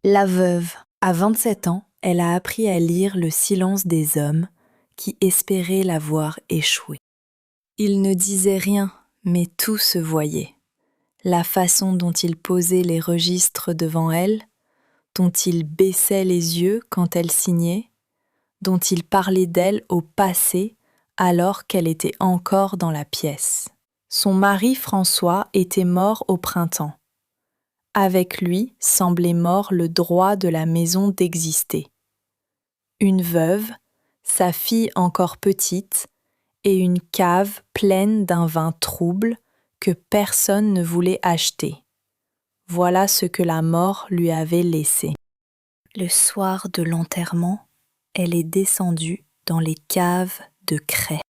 La veuve, à 27 ans, elle a appris à lire le silence des hommes qui espéraient la voir échouer. Ils ne disaient rien, mais tout se voyait. La façon dont il posait les registres devant elle, dont il baissait les yeux quand elle signait, dont il parlait d'elle au passé alors qu'elle était encore dans la pièce. Son mari François était mort au printemps. Avec lui semblait mort le droit de la maison d'exister. Une veuve, sa fille encore petite, et une cave pleine d'un vin trouble que personne ne voulait acheter. Voilà ce que la mort lui avait laissé. Le soir de l'enterrement, elle est descendue dans les caves de craie.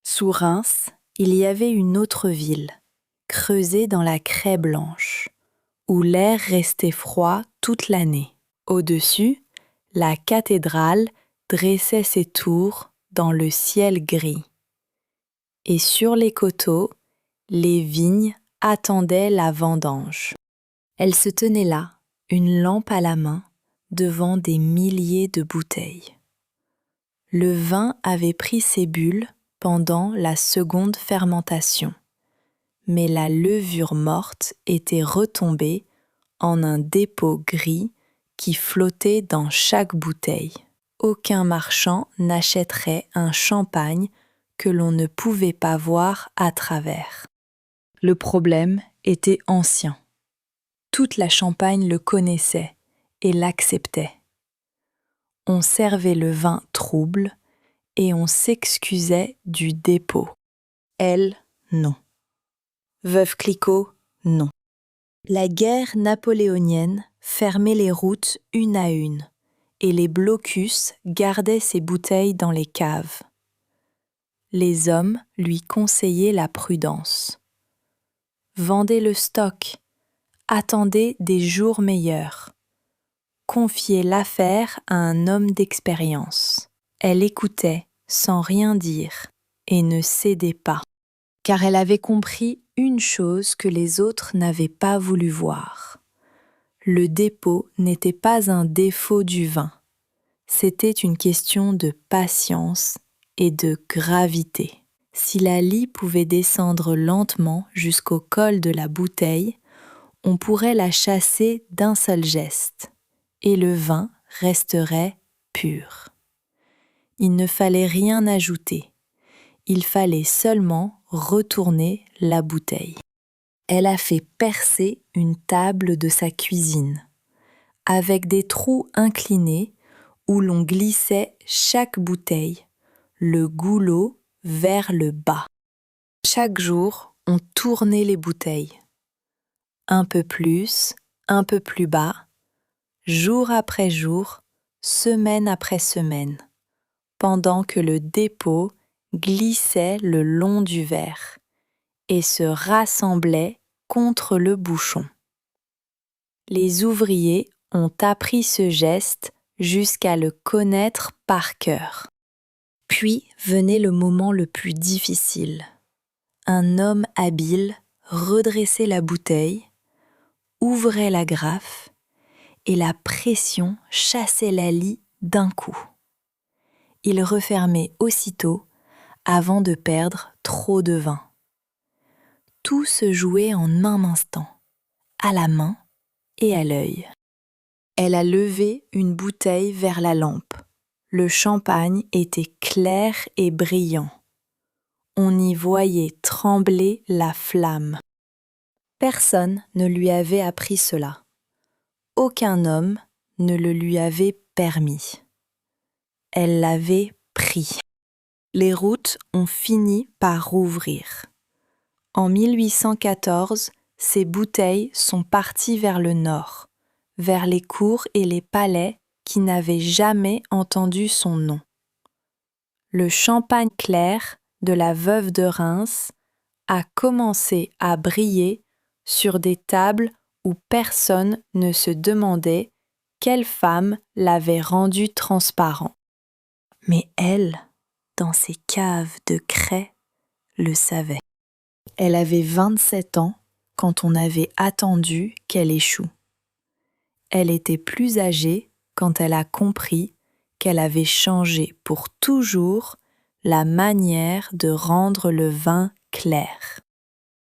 Sous Reims, il y avait une autre ville, creusée dans la craie blanche, où l'air restait froid toute l'année. Au-dessus, la cathédrale dressait ses tours dans le ciel gris. Et sur les coteaux, les vignes attendaient la vendange. Elle se tenait là, une lampe à la main, devant des milliers de bouteilles. Le vin avait pris ses bulles pendant la seconde fermentation, mais la levure morte était retombée en un dépôt gris qui flottait dans chaque bouteille. Aucun marchand n'achèterait un champagne que l'on ne pouvait pas voir à travers. Le problème était ancien. Toute la Champagne le connaissait et l'acceptait. On servait le vin trouble et on s'excusait du dépôt. Elle, non. Veuve Clicquot, non. La guerre napoléonienne fermait les routes une à une et les blocus gardaient ses bouteilles dans les caves. Les hommes lui conseillaient la prudence. Vendez le stock, attendez des jours meilleurs. Confiez l'affaire à un homme d'expérience. Elle écoutait sans rien dire et ne cédait pas, car elle avait compris une chose que les autres n'avaient pas voulu voir. Le dépôt n'était pas un défaut du vin, c'était une question de patience et de gravité. Si la lie pouvait descendre lentement jusqu'au col de la bouteille, on pourrait la chasser d'un seul geste, et le vin resterait pur. Il ne fallait rien ajouter, il fallait seulement retourner la bouteille. Elle a fait percer une table de sa cuisine, avec des trous inclinés où l'on glissait chaque bouteille, le goulot vers le bas. Chaque jour, on tournait les bouteilles. Un peu plus bas, jour après jour, semaine après semaine, pendant que le dépôt glissait le long du verre et se rassemblait contre le bouchon. Les ouvriers ont appris ce geste jusqu'à le connaître par cœur. Puis venait le moment le plus difficile. Un homme habile redressait la bouteille, ouvrait la grafe et la pression chassait la lie d'un coup. Il refermait aussitôt avant de perdre trop de vin. Tout se jouait en un instant, à la main et à l'œil. Elle a levé une bouteille vers la lampe. Le champagne était clair et brillant. On y voyait trembler la flamme. Personne ne lui avait appris cela. Aucun homme ne le lui avait permis. Elle l'avait pris. Les routes ont fini par rouvrir. En 1814, ces bouteilles sont parties vers le nord, vers les cours et les palais qui n'avaient jamais entendu son nom. Le champagne clair de la veuve de Reims a commencé à briller sur des tables où personne ne se demandait quelle femme l'avait rendu transparent. Mais elle, dans ses caves de craie, le savait. Elle avait 27 ans quand on avait attendu qu'elle échoue. Elle était plus âgée quand elle a compris qu'elle avait changé pour toujours la manière de rendre le vin clair.